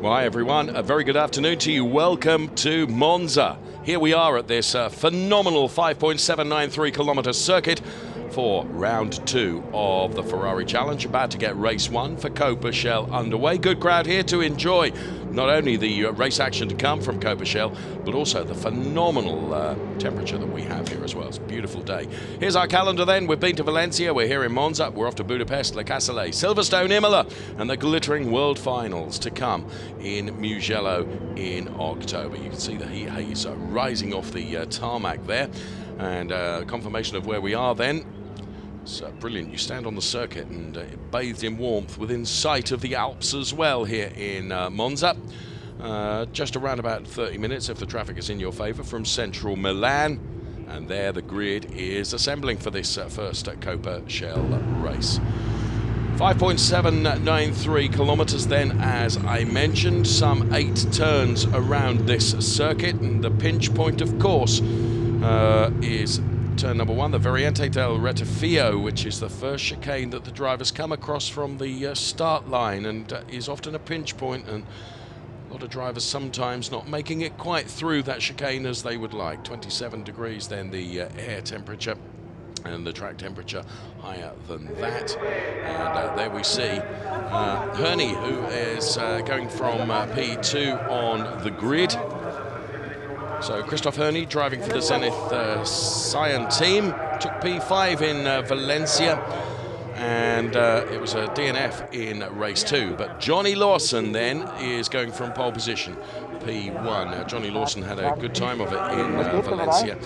Well, hi everyone, a very good afternoon to you. Welcome to Monza. Here we are at this phenomenal 5.793 kilometer circuit for round 2 of the Ferrari Challenge. About to get race 1 for Coppa Shell underway. Good crowd here to enjoy not only the race action to come from Coppa Shell, but also the phenomenal temperature that we have here as well. It's a beautiful day. Here's our calendar then. We've been to Valencia, we're here in Monza, we're off to Budapest, Le Castellet, Silverstone, Imola, and the glittering World Finals to come in Mugello in October. You can see the heat haze rising off the tarmac there, and confirmation of where we are then. It's brilliant. You stand on the circuit and bathed in warmth within sight of the Alps as well here in Monza. Just around about 30 minutes if the traffic is in your favour from central Milan. And there the grid is assembling for this first Coppa Shell race. 5.793 kilometres then, as I mentioned, some 8 turns around this circuit, and the pinch point, of course, is turn number 1, the Variante del Rettifio, which is the first chicane that the drivers come across from the start line, and is often a pinch point, and a lot of drivers sometimes not making it quite through that chicane as they would like. 27 degrees then the air temperature, and the track temperature higher than that. And there we see Herney, who is going from P2 on the grid. So Christoph Herney driving for the Zenith Cyan team, took P5 in Valencia, and it was a DNF in race 2. But Johnny Lawson then is going from pole position, P1. Now Johnny Lawson had a good time of it in Valencia,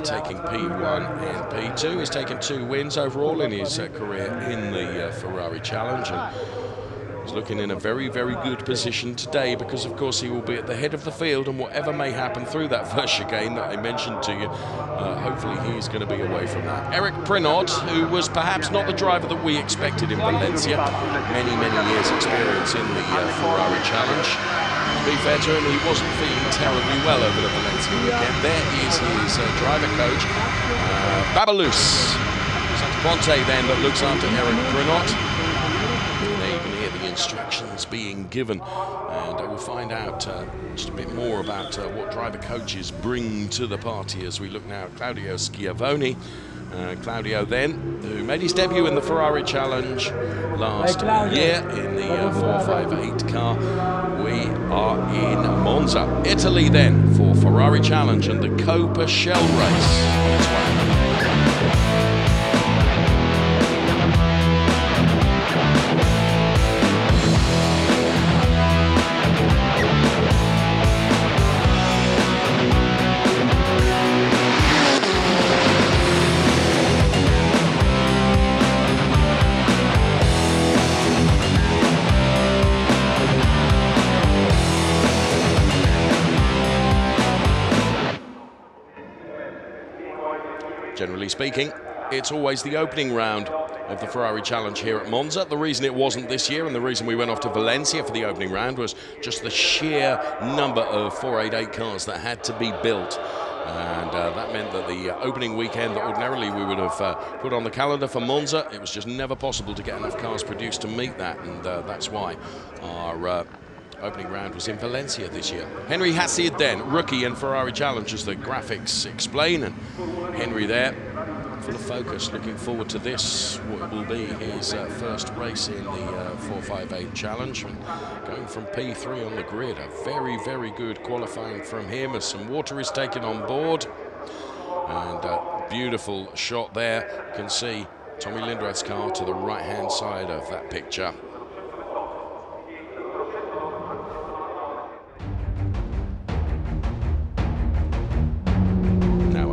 taking P1 and P2. He's taken 2 wins overall in his career in the Ferrari Challenge, and he's looking in a very, very good position today because, of course, he will be at the head of the field, and whatever may happen through that first chicane that I mentioned to you, hopefully he's going to be away from that. Eric Prinot, who was perhaps not the driver that we expected in Valencia, many, many years' experience in the Ferrari Challenge. To be fair to him, he wasn't feeling terribly well over the Valencia weekend. There is his driver coach, Babalus Ponte then, that looks after Eric Prinot. Instructions being given, and we'll find out just a bit more about what driver coaches bring to the party as we look now at Claudio Schiavone. Claudio then, who made his debut in the Ferrari Challenge last year in the 458 car. We are in Monza, Italy then, for Ferrari Challenge and the Coppa Shell race. Generally speaking, it's always the opening round of the Ferrari Challenge here at Monza. The reason it wasn't this year, and the reason we went off to Valencia for the opening round, was just the sheer number of 488 cars that had to be built. And that meant that the opening weekend that ordinarily we would have put on the calendar for Monza, it was just never possible to get enough cars produced to meet that, and that's why our opening round was in Valencia this year. Henry Hassid then, rookie in Ferrari Challenge, as the graphics explain, and Henry there, full of focus, looking forward to this, what will be his first race in the 458 Challenge, and going from P3 on the grid. A very, very good qualifying from him as some water is taken on board, and a beautiful shot there. You can see Tommy Lindred's car to the right-hand side of that picture.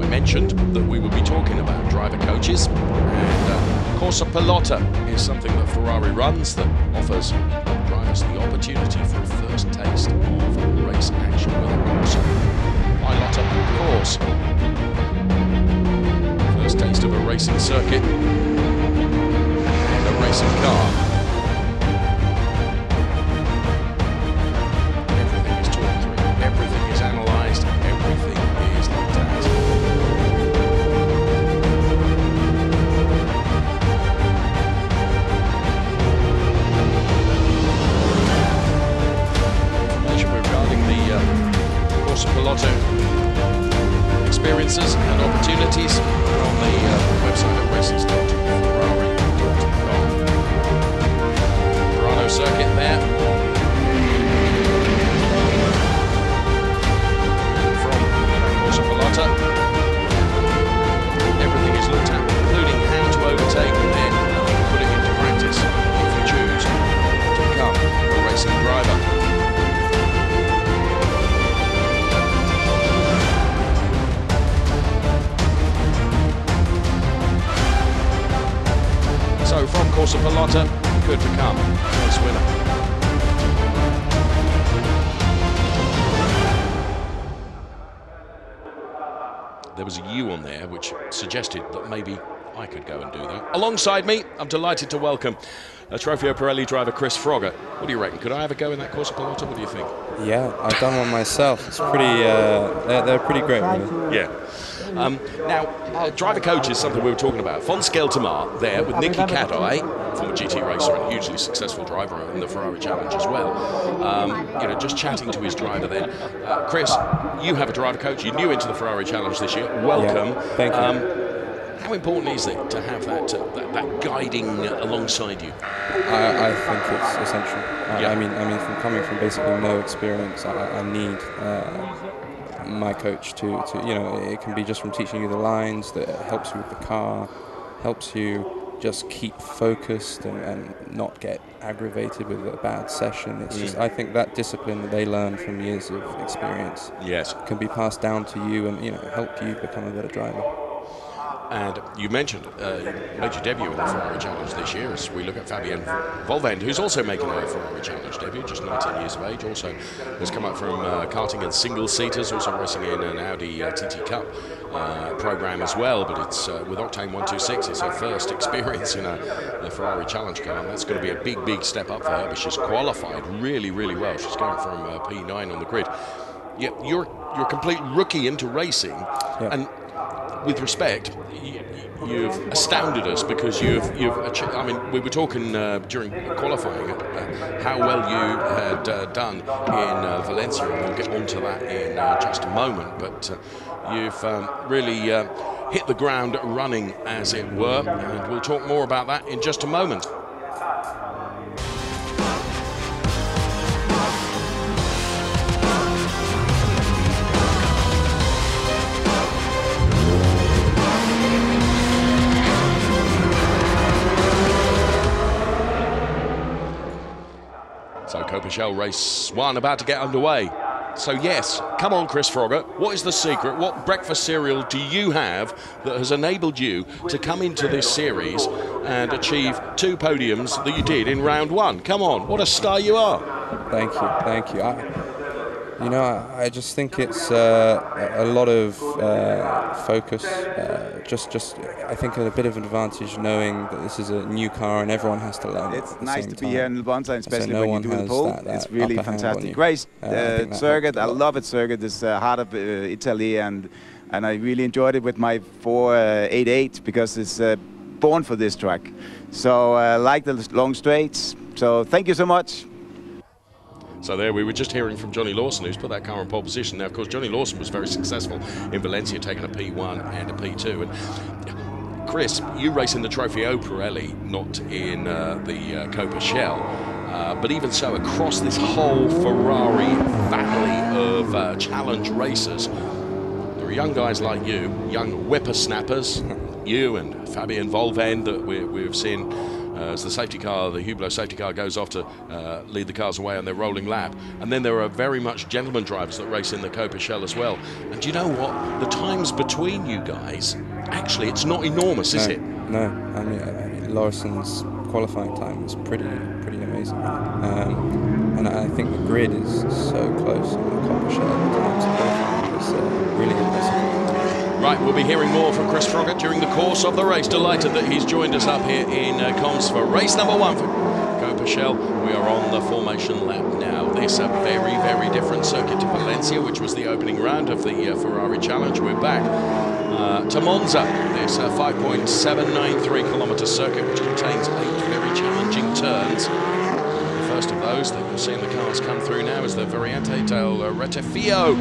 Mentioned that we will be talking about driver coaches, and Corsa Pilota is something that Ferrari runs that offers drivers the opportunity for a first taste of race action with a Corsa Pilota course. First taste of a racing circuit and a racing car. Everything is talked through, everything is analysed, everything is looked at. lot of experiences and opportunities on the website at races.ferrari.com. Verano circuit there. From Corsa Pilota. Everything is looked at, including how to overtake and then put it into practice if you choose to become a racing driver. So from Corsa Pilota, you could become a race winner. There was a U on there which suggested that maybe I could go and do that. Alongside me, I'm delighted to welcome Trofeo Pirelli driver Chris Frogger. What do you reckon? Could I have a go in that Corsa Pilota? What do you think? Yeah, I've done one myself. It's pretty, they're pretty great, really. Yeah. Now, driver coach is something we were talking about. Von Skeltermar there with Nicky Cadai, former GT racer and hugely successful driver in the Ferrari Challenge as well. You know, just chatting to his driver then. Chris, you have a driver coach. You're new into the Ferrari Challenge this year. Welcome. Yeah, thank you. How important is it to have that guiding alongside you? I think it's essential. I mean, from coming from basically no experience, I need my coach to, you know, it can be just from teaching you the lines, that helps you with the car, helps you just keep focused and not get aggravated with a bad session. It's just, I think that discipline that they learn from years of experience, yes, can be passed down to you and, you know, help you become a better driver. And you mentioned you made your debut in the Ferrari Challenge this year as we look at Fabien Volvend, who's also making a Ferrari Challenge debut, just 19 years of age, also has come up from karting and single-seaters, also racing in an Audi TT Cup program as well, but it's with Octane 126, it's her first experience in a Ferrari Challenge car, and that's going to be a big, big step up for her, but she's qualified really, really well. She's going from P9 on the grid. Yeah, you're a complete rookie into racing, and with respect, you've astounded us because you've achieved, I mean, we were talking during qualifying how well you had done in Valencia, and we'll get onto that in just a moment, but you've really hit the ground running, as it were, and we'll talk more about that in just a moment. So Coppa race 1 about to get underway. So yes, come on Chris Frogger, what is the secret? What breakfast cereal do you have that has enabled you to come into this series and achieve 2 podiums that you did in round 1? Come on, what a star you are. Thank you, thank you. You know, I just think it's a lot of focus. I think a bit of an advantage knowing that this is a new car and everyone has to learn. It's nice to be here in Monza, especially when you do the pole. It's really fantastic. Great circuit. I love it. Circuit is heart of Italy, and I really enjoyed it with my 488 because it's born for this track. So I like the long straights. So thank you so much. So there we were just hearing from Johnny Lawson, who's put that car in pole position. Now, of course, Johnny Lawson was very successful in Valencia, taking a P1 and a P2. And Chris, you race in the Trofeo Pirelli, not in the Coppa Shell. But even so, across this whole Ferrari valley of challenge racers, there are young guys like you, young whippersnappers, you and Fabien Volvend that we've seen as the safety car, the Hublot safety car, goes off to lead the cars away on their rolling lap. And then there are very much gentleman drivers that race in the Coppa Shell as well. And do you know what? The times between you guys, actually, it's not enormous, is it? No, I mean Laursen's qualifying time was pretty amazing. And I think the grid is so close on the Coppa Shell. The times of qualifying was really impressive. Right, we'll be hearing more from Chris Frogger during the course of the race. Delighted that he's joined us up here in Comms for race number 1 for Coppa Shell. We are on the formation lap now. This a very, very different circuit to Valencia, which was the opening round of the Ferrari Challenge. We're back to Monza, this 5.793 kilometre circuit, which contains 8 very challenging turns. The first of those that you're seeing the cars come through now is the Variante del Rettifio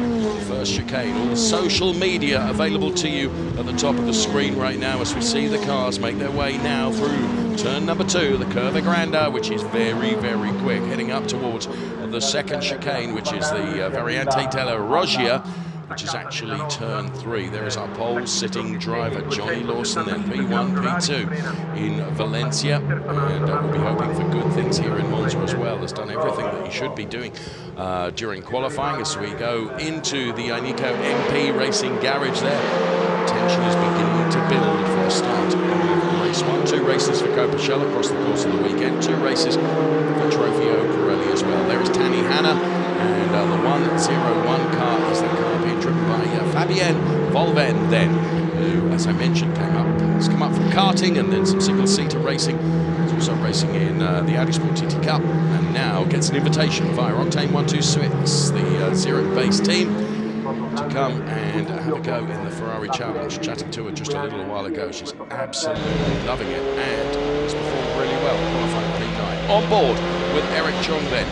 first chicane. All the social media available to you at the top of the screen right now as we see the cars make their way now through turn number 2, the Curva Grande, which is very, very quick, heading up towards the second chicane, which is the Variante della Roggia, which is actually turn 3. There is our pole-sitting driver, Johnny Lawson, then P1, P2 in Valencia, and we'll be hoping for good things here in Monza as well. Has done everything that he should be doing during qualifying as we go into the Inico MP Racing Garage there. Tension is beginning to build for the start of race 1. 2 races for Coppa across the course of the weekend, 2 races for Trofeo Pirelli as well. There is Tani Hanna, and the 101 car is the car being driven by Fabien Volven then, who, as I mentioned, has come up from karting and then some single-seater racing. He's also racing in the Audi Sport TT Cup, and now gets an invitation via Octane 126, the Zurich-based team, to come and have a go in the Ferrari Challenge. Chatting to her just a little while ago, she's absolutely loving it and has performed really well, qualifying P9. On board with Eric Chung then,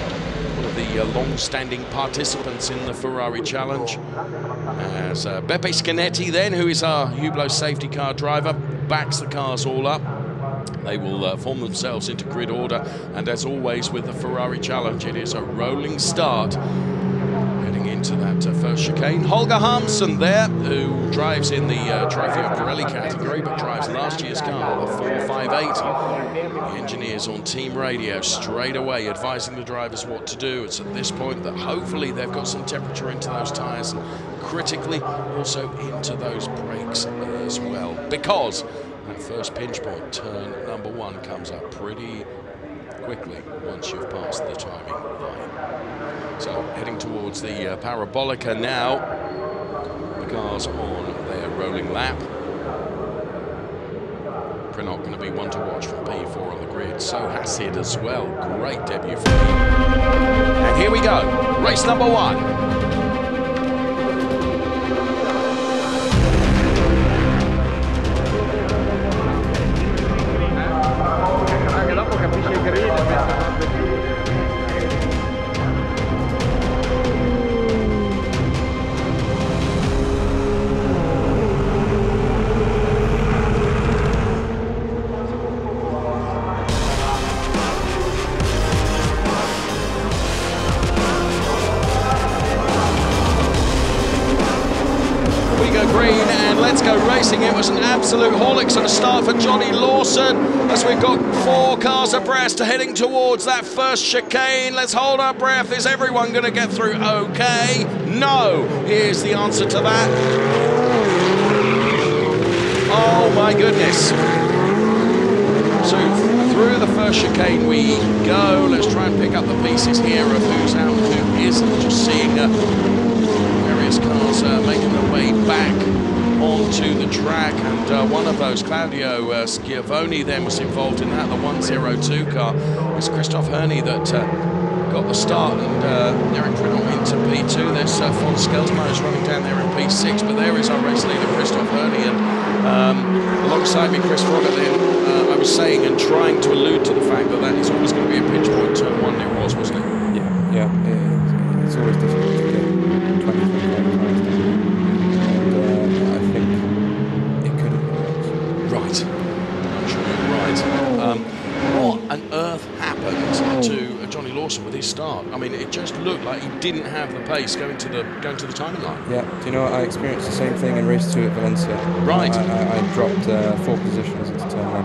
one of the long-standing participants in the Ferrari Challenge, as Beppe Scanetti then, who is our Hublot safety car driver, backs the cars all up. They will form themselves into grid order, and as always with the Ferrari Challenge, it is a rolling start into that first chicane. Holger Harmsen there, who drives in the Trofeo Pirelli category, but drives last year's car, the 458. The engineers on team radio straight away advising the drivers what to do. It's at this point that hopefully they've got some temperature into those tyres and critically also into those brakes as well, because that first pinch point, turn number 1, comes up pretty quickly once you've passed the timing line. So heading towards the Parabolica now. The cars on their rolling lap. Prinot going to be one to watch from P4 on the grid. So Hasid as well. Great debut for him. And here we go. Race number 1. It was an absolute holics of a start for Johnny Lawson as we've got 4 cars abreast heading towards that first chicane. Let's hold our breath. Is everyone going to get through okay? No, here's the answer to that. Oh my goodness. So through the first chicane we go. Let's try and pick up the pieces here of who's out and who isn't. Just seeing various cars making their way back onto the track, and one of those, Claudio Schiavone, then was involved in that. The 102 car was Christoph Herney that got the start, and Eric Prinot into P2. There's Von Skeltermeyer is running down there in P6, but there is our race leader, Christoph Herney, and alongside me, Chris Frogger. Then I was saying and trying to allude to the fact that is always going to be a pinch point. Turn 1 it was, wasn't it? Yeah. It's always difficult to get 20, 25 cars down. Right. I'm sure you're right. What on earth happened to Johnny Lawson with his start? I mean, it just looked like he didn't have the pace going to the timing line. Yeah. Do you know what? I experienced the same thing in race 2 at Valencia. Right. I dropped 4 positions into turn 1.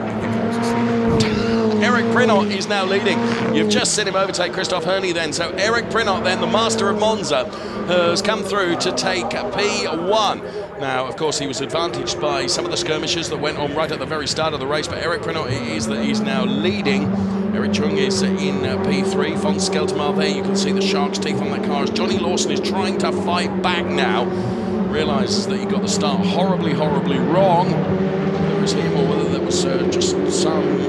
I think I was asleep. Eric Prinot is now leading. You've just seen him overtake Christoph Herney then. So Eric Prinot then, the master of Monza, has come through to take P1. Now, of course, he was advantaged by some of the skirmishes that went on right at the very start of the race, but Eric Prinot is now leading. Eric Chung is in P3. Von Skeltermeyer there, you can see the shark's teeth on that car as Johnny Lawson is trying to fight back now. Realises that he got the start horribly, horribly wrong. Whether it was him or whether there was just some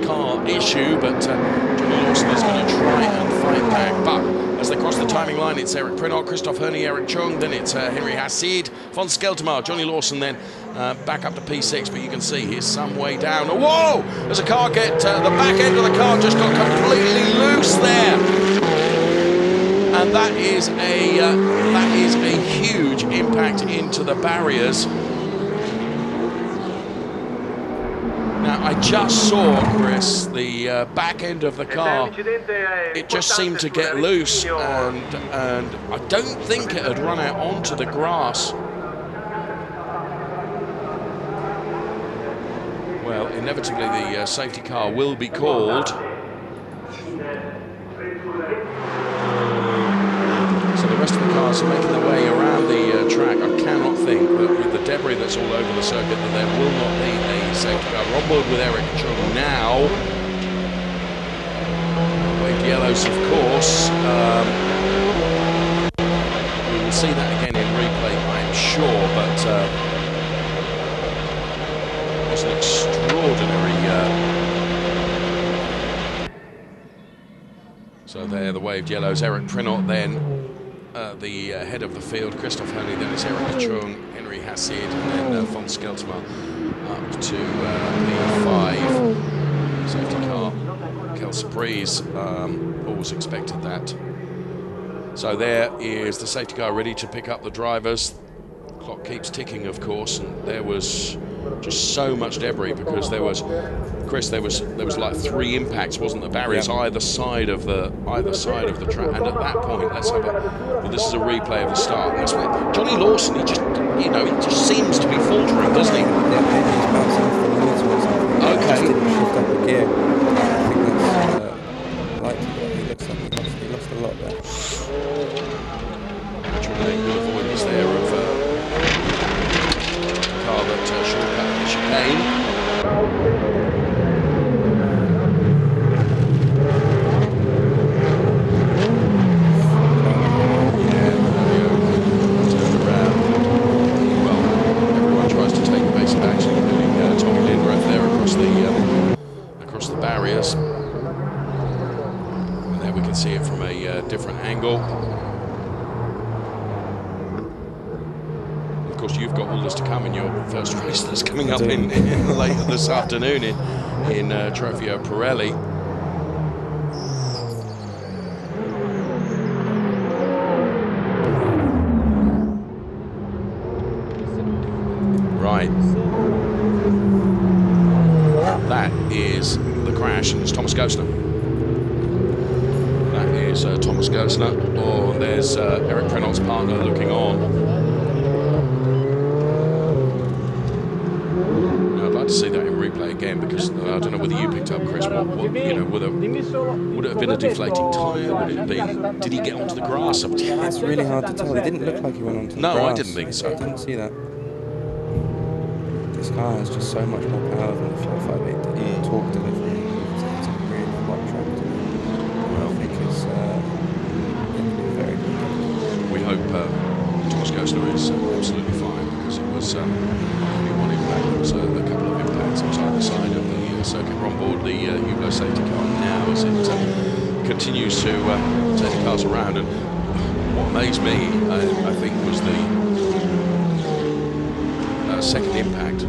car issue, but Johnny Lawson is going to try and fight back. But as they cross the timing line, it's Eric Prinot, Christophe Herney, Eric Chung, then it's Henry Hassid, von Skeltermar, Johnny Lawson then back up to P6, but you can see he's some way down. Whoa! As a car the back end of the car just got completely loose there. And that is a huge impact into the barriers. Now, I just saw, Chris, the back end of the car, it just seemed to get loose, and I don't think it had run out onto the grass. Well, inevitably the safety car will be called. So the rest of the cars are making their way around the track. I cannot think that with the debris that's all over the circuit that there will not be a safety car. We're on board with Eric Chung now. Waved yellows, of course. We will see that again in replay, I'm sure, but it was an extraordinary... So there, the waved yellows. Eric Prinot then the head of the field, Christophe Herney, then it's Eric Chung, Henry Hassid, and then von Skeltermar up to P5. Safety car, Kel Surprise, always expected that. So there is the safety car ready to pick up the drivers. Clock keeps ticking, of course, and there was just so much debris because there was, Chris, there was like 3 impacts, wasn't there? Barriers either side of the track, and at that point, let's have a. Well, this is a replay of the start. And that's where Johnny Lawson, he just seems to be faltering, doesn't he? Okay. He didn't shift up a gear. I think that's likely. He looks like he lost a lot there. Good avoidance there of car that shortcut the chicane. Turned around. Well, everyone tries to take evasive action, including Tommy Lindroth there across the barriers. And there we can see it from a different angle. Of course, you've got all this to come in your first race that's coming up in later this afternoon in Trofeo Pirelli. Right. That is the crash, and it's Thomas Gostner. That is Thomas Gostner. Oh, and there's Eric Prinot's partner looking on. To see that in replay again, because I don't know whether you picked up, Chris. Would it have been a deflating tyre? Would it have been? Did he get onto the grass? It's really hard to tell. It didn't look like he went onto the grass. No, I didn't think so. I didn't see that. This car has just so much more power than the 458 that he talked delivery. It's a really hot track. Well, I think it's very good. We hope Thomas Gostner is absolutely fine, because it was only one impact. There was a couple of impacts on either side of the circuit. We're on board the Hublot safety car now as it continues to take the cars around. And what amazed me, I think, was the second impact.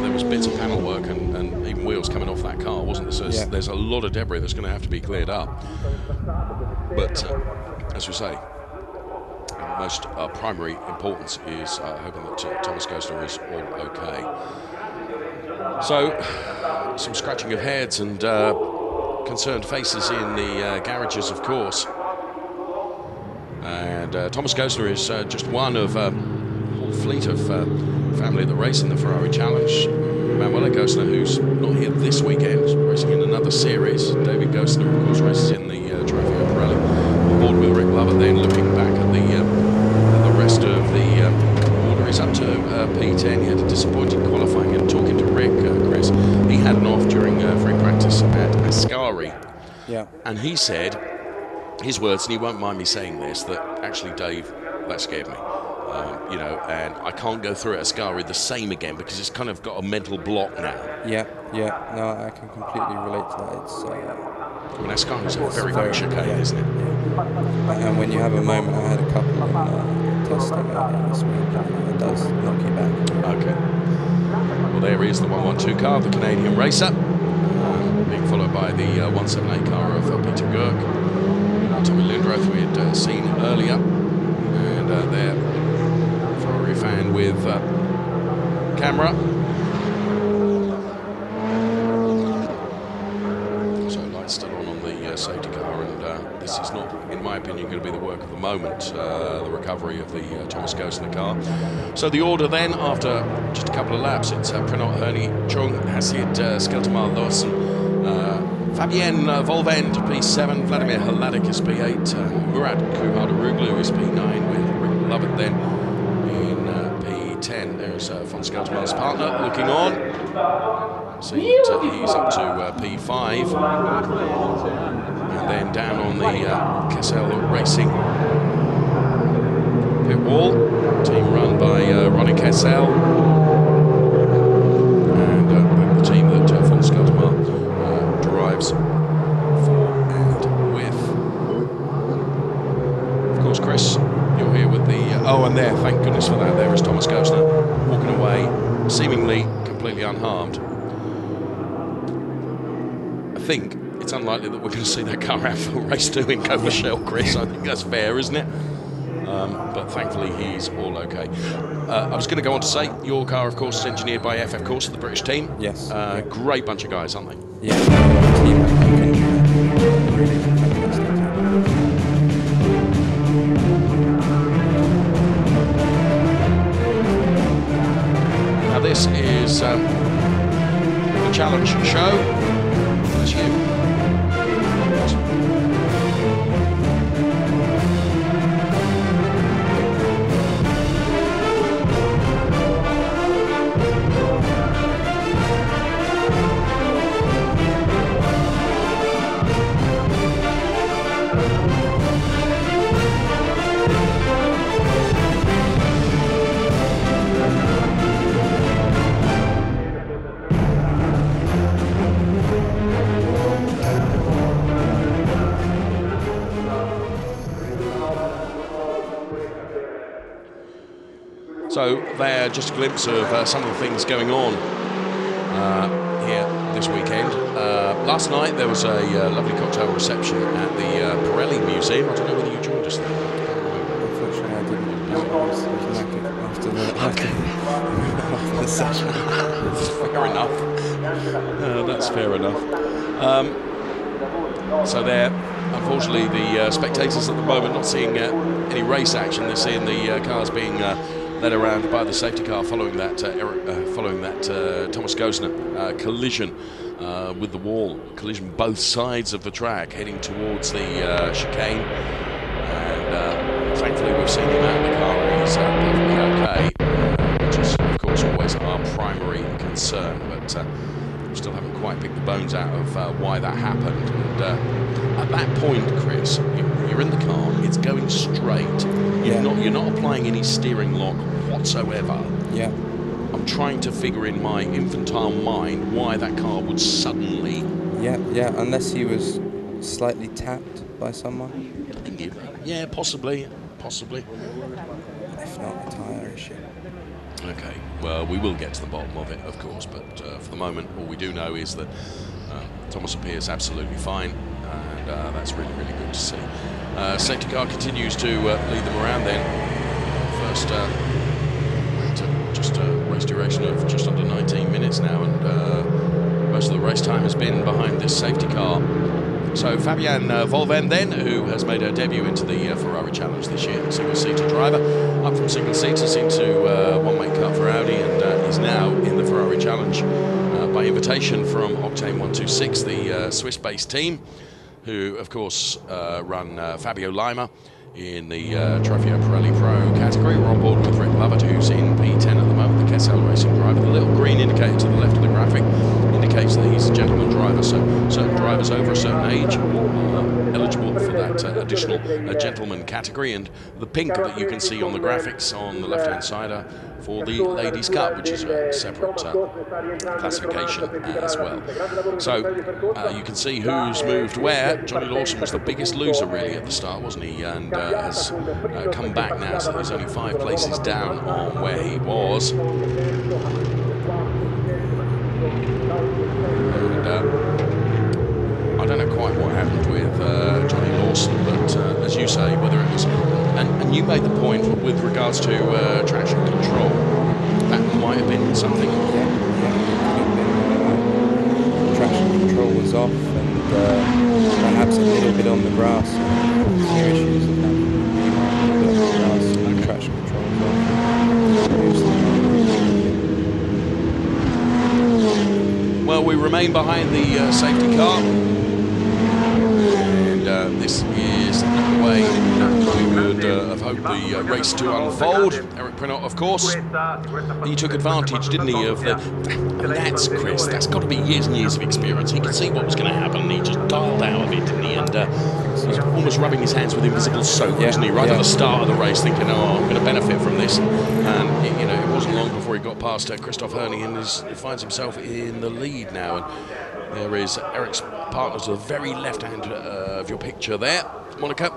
There was bits of panel work and even wheels coming off that car, wasn't there? So there's a lot of debris that's going to have to be cleared up. But as we say, most primary importance is hoping that Thomas Gostner is all okay. So, some scratching of heads and concerned faces in the garages, of course. And Thomas Gostner is just one of a whole fleet of family that race in the Ferrari Challenge. Manuel Gostner, who's not here this weekend, racing in another series. David Gostner, of course, races in the Trofeo Pirelli. On board with Rick Lovett, then looking back at the rest of the order. He's up to P10. He had a disappointing qualifying, and talking to Rick, Chris, he had an off during free practice at Ascari. Yeah. And he said, his words, and he won't mind me saying this, that actually, Dave, that scared me. You know, and I can't go through at Ascari the same again because it's kind of got a mental block now. Yeah, no, I can completely relate to that. It's I mean, Ascari's a very, very chicane, isn't it? Yeah. And when you have a moment, I had a couple in testing earlier this week, it does knock you back. Okay. Well, there is the 112 car, the Canadian racer, being followed by the 178 car of Peter Gurk. Tommy Lindroth we had seen earlier, and there, Ferrari fan with camera. So lights still on the safety car, and this is not, in my opinion, going to be the work of the moment, the recovery of the Thomas Gosner car. So the order then, after just a couple of laps, it's Prenot Herney Chung, Hasid Skeltermar Lawson, Fabien Volvend, P7, Vladimir Haladik is P8, Murat Kuhardaroglu is P9, with Rick Lovett then in P10. There's von Skeltermar's partner looking on. See that he's up to P5. And then down on the Kessel Racing pit wall, team run by Ronnie Kessel. And the team that von Skeltermar drives for and with. Of course, Chris, you're here with the... oh, and there, thank goodness for that. There is Thomas Gosner walking away, seemingly completely unharmed. I think it's unlikely that we're going to see that car out for race 2 in Coppa, Chris. I think that's fair, isn't it? But thankfully he's all okay. I was going to go on to say, your car, of course, is engineered by FF Course, the British team. Yes. Great bunch of guys, aren't they? Yeah, team really fantastic. Now this is the challenge show. That's you. So there, just a glimpse of some of the things going on here this weekend. Last night there was a lovely cocktail reception at the Pirelli Museum. I don't know whether you joined us there. Unfortunately, I didn't. I was knackered after the session. Fair enough. That's fair enough. So there, unfortunately, the spectators at the moment not seeing any race action. They're seeing the cars being led around by the safety car following that Thomas Gosner collision with the wall. Collision both sides of the track, heading towards the chicane. And thankfully, we've seen him out of the car and he's perfectly okay, which is, of course, always our primary concern. But we still haven't quite picked the bones out of why that happened. And at that point, Chris, you're in the car, it's going straight. You're not applying any steering lock whatsoever. Yeah. I'm trying to figure in my infantile mind why that car would suddenly... Yeah, unless he was slightly tapped by someone. Yeah, possibly. If not, a tyre issue. Okay, well, we will get to the bottom of it, of course, but for the moment, all we do know is that Thomas appears absolutely fine, and that's really, really good to see. Safety car continues to lead them around then. First, just a race duration of just under 19 minutes now, and most of the race time has been behind this safety car. So Fabien Volvend then, who has made her debut into the Ferrari Challenge this year, single-seater driver, up from single-seaters into one-make car for Audi, and is now in the Ferrari Challenge by invitation from Octane 126, the Swiss-based team, who, of course, run Fabio Lima in the Trofeo Pirelli Pro category. We're on board with Rick Lovett, who's in P10 at the moment, the Kessel Racing driver. The little green indicator to the left of the graphic indicates indicates that he's a gentleman driver, so certain drivers over a certain age are eligible for that additional gentleman category. And the pink that you can see on the graphics on the left-hand side are for the Ladies' Cup, which is a separate classification as well. So you can see who's moved where. Johnny Lawson was the biggest loser really at the start, wasn't he? And has come back now, so he's only 5 places down on where he was. And I don't know quite what happened with Johnny Lawson, but as you say, whether it was, and you made the point with regards to traction control, that might have been something. Traction control was off, and perhaps a little bit on the grass. A few issues with that. Traction control was off. Well, we remain behind the safety car, and this is the way we would have hoped the race to unfold. Eric Prenot, of course, he took advantage, didn't he, of the... And that's, Chris, that's got to be years and years of experience. He could see what was going to happen, and he just dialed out of it, didn't he? And he's almost rubbing his hands with invisible soap, wasn't he, right at the start of the race, thinking, oh, I'm going to benefit from this. And, you know, it wasn't long before he got past Christoph Herney and finds himself in the lead now. And there is Eric's partner to the very left hand of your picture there, Monica.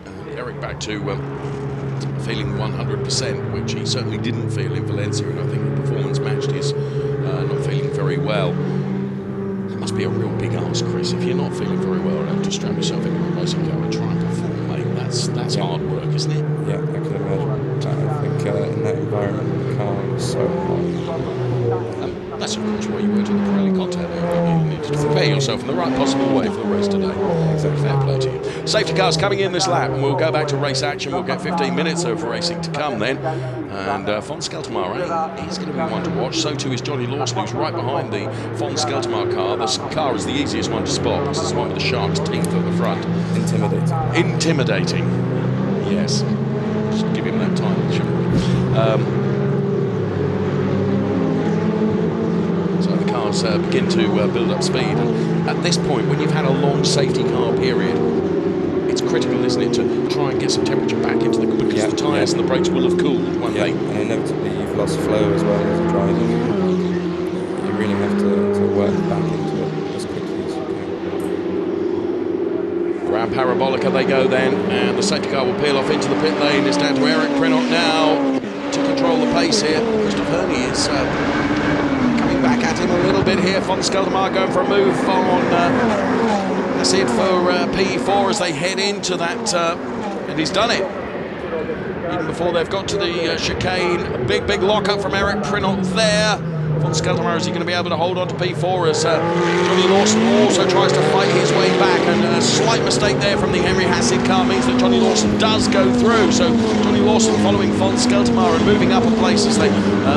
And Eric back to feeling 100%, which he certainly didn't feel in Valencia, and I think the performance matched his not feeling very well. It must be a real big ask, Chris. If you're not feeling very well, to strap yourself into a racing car and try and perform, mate, that's hard work, isn't it? Yeah, I can imagine. I think in that environment, the car was so hot. That's of course why you went to the Pirelli contact area. You needed to prepare yourself in the right possible way for the race today. Exactly. Fair play to you. Safety cars coming in this lap, and we'll go back to race action. We'll get 15 minutes of racing to come then. And Von Skeltermar, he's going to be one to watch. So too is Johnny Lawson, who's right behind the Von Skeltermar car. This car is the easiest one to spot because it's the one with the shark's teeth at the front. Intimidating. Intimidating. Yes. Just give him that time, shouldn't we? Begin to build up speed, and at this point, when you've had a long safety car period, it's critical, isn't it, to try and get some temperature back into the car, because the tyres and the brakes will have cooled one day. And inevitably you've lost flow as well as a driver. You really have to work back into it as quickly as you can. Around Parabolica they go then, and the safety car will peel off into the pit lane. It's down to Eric Prenot now to control the pace here. Christoph Herney is back at him a little bit here. Von Skeltermar going for a move on that's it for P4 as they head into that, and he's done it. Even before they've got to the chicane, a big lock-up from Eric Prenot there. Von Skeltermar, is he going to be able to hold on to P4 as Johnny Lawson also tries to fight his way back, and a slight mistake there from the Henry Hasid car means that Johnny Lawson does go through. So Johnny Lawson following Von Skeltermar and moving up a place as they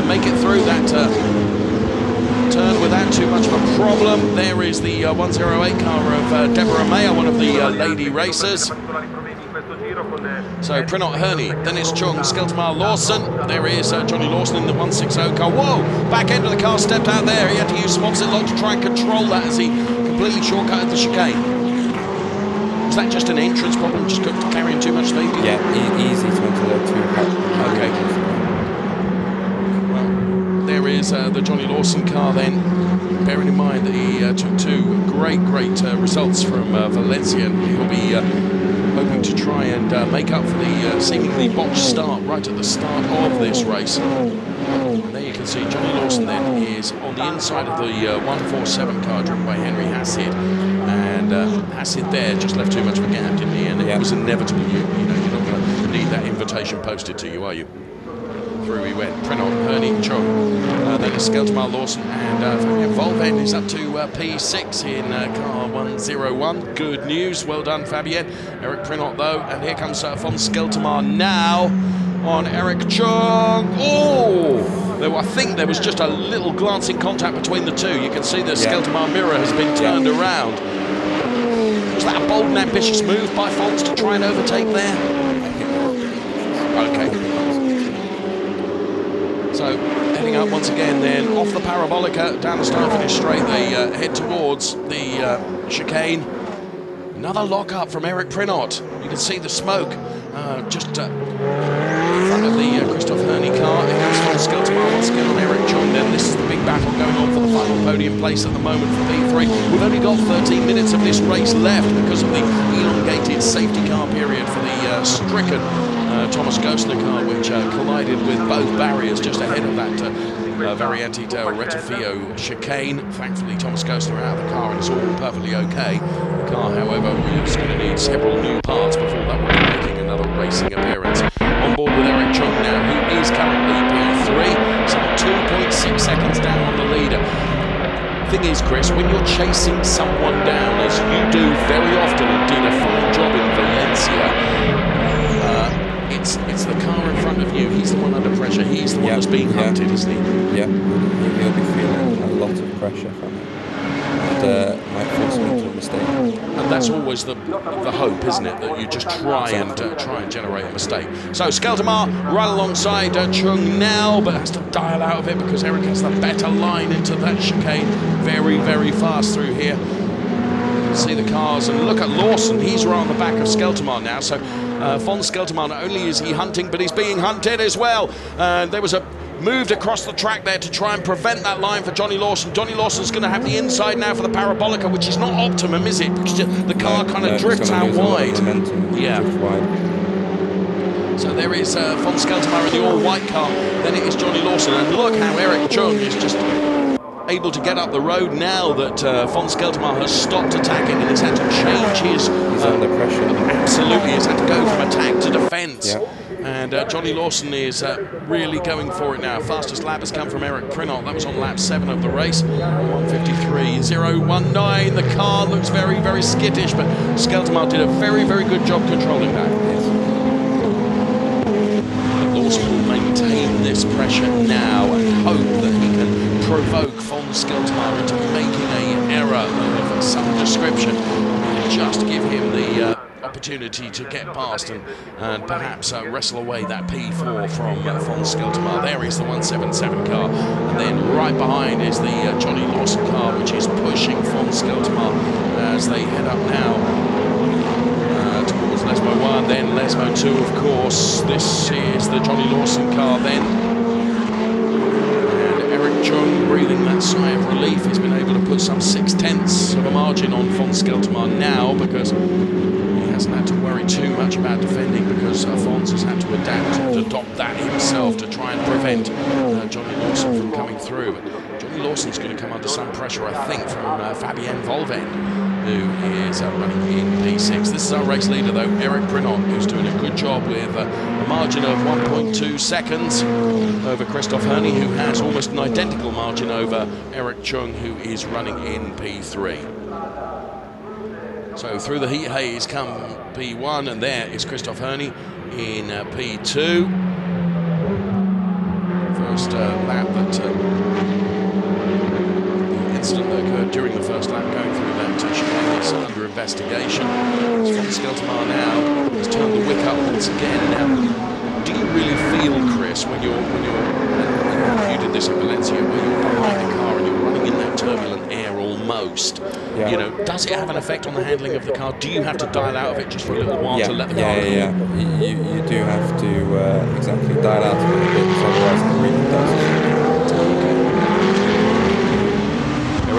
make it through that turn without too much of a problem. There is the 108 car of Deborah Mayer, one of the lady racers. So Prenot Herney, then it's Chung, Skeltermar, Lawson. There is Johnny Lawson in the 160 car. Whoa! Back end of the car stepped out there. He had to use some opposite lock to try and control that as he completely shortcutted the chicane. Was that just an entrance problem, just carrying too much speed? Yeah, easy to enter there too. Okay. There is the Johnny Lawson car then, bearing in mind that he took two great results from Valencia, and he'll be hoping to try and make up for the seemingly botched start right at the start of this race. And there you can see Johnny Lawson then is on the inside of the 147 car driven by Henry Hasid, and Hasid there just left too much of a gap, didn't he? And it was inevitable. You know, you're not going to need that invitation posted to you, are you? Through he went. Prenot, Herney, Chung. Then it's Skeltermar, Lawson, and Fabian Volven is up to P6 in car 101. Good news. Well done, Fabian. Eric Prenot, though. And here comes Von Skeltermar now on Eric Chung. Oh! I think there was just a little glancing contact between the two. You can see the Skeltermar mirror has been turned around. Was that a bold and ambitious move by Fons to try and overtake there? Okay. So heading up once again, then off the parabolica, down the start-finish straight, they head towards the chicane. Another lock-up from Eric Prinot. You can see the smoke just in front of the Christoph Herney car. It goes Fons Skelterman once again on Eric Chung. Then this is the big battle going on for the final podium place at the moment for P3. We've only got 13 minutes of this race left because of the elongated safety car period for the stricken Thomas Gosner car, which collided with both barriers just ahead of that Variante del Rettifio chicane. Thankfully, Thomas Gosner out of the car and it's all perfectly okay. The car, however, is going to need several new parts before that will be making another racing appearance. On board with Eric Chung now, who is currently P3, some 2.6 seconds down on the leader. Thing is, Chris, when you're chasing someone down, as you do very often and did a fine job in Valencia, it's the car in front of you. He's the one under pressure. He's the one that's being hunted, isn't he? Yeah, he'll be feeling a lot of pressure from it. And might force him into a mistake. And that's always the hope, isn't it? That you just try and generate a mistake. So Skelterman right alongside Chung now, but has to dial out of it because Eric has the better line into that chicane. Very, very fast through here. See the cars and look at Lawson. He's right on the back of Skelterman now. So Fons Skelterman, not only is he hunting, but he's being hunted as well. There was a moved across the track there to try and prevent that line for Johnny Lawson. Johnny Lawson's going to have the inside now for the parabolica, which is not optimum, is it? Because the car kind of drifts out wide. Yeah. So there is Fons Skelterman in the all-white car. Then it is Johnny Lawson. And look how Eric Chung is just able to get up the road now that Fons Skelterman has stopped attacking and has had to change his... He's under pressure. Absolutely, he's had to go from attack to defence. Yeah. And Johnny Lawson is really going for it now. Fastest lap has come from Eric Prinot. That was on lap 7 of the race. 1:53.019. The car looks very, very skittish, but Skelterman did a very, very good job controlling that. Yes. Lawson will maintain this pressure now and hope that he can provoke Fons Skelterman into making an error of some description and just give him the opportunity to get past and perhaps wrestle away that P4 from Fons Skelterman. There is the 177 car, and then right behind is the Johnny Lawson car, which is pushing Fons Skelterman as they head up now towards Lesmo 1, then Lesmo 2, of course. This is the Johnny Lawson car then. Chung breathing that sigh of relief. He's been able to put some 0.6 of a margin on Fons Skelterman now because he hasn't had to worry too much about defending because Fons has had to adapt and adopt that himself to try and prevent Johnny Lawson from coming through. But Johnny Lawson's going to come under some pressure, I think, from Fabien Volvend, who is running in P6. This is our race leader, though, Eric Prinot, who's doing a good job with a margin of 1.2 seconds over Christoph Herney, who has almost an identical margin over Eric Chung, who is running in P3. So through the heat haze come P1, and there is Christoph Herney in P2. First lap that... incident that occurred during the first lap going through that chicane is under investigation. Fons Skelterman now has turned the wick up once again. Now, do you really feel, Chris, when you did this in Valencia, where you're behind the car and you're running in that turbulent air almost? Yeah. You know, does it have an effect on the handling of the car? Do you have to dial out of it just for a little while to let the car cool? Yeah. You do have to exactly dial out of it a bit, because otherwise it really does.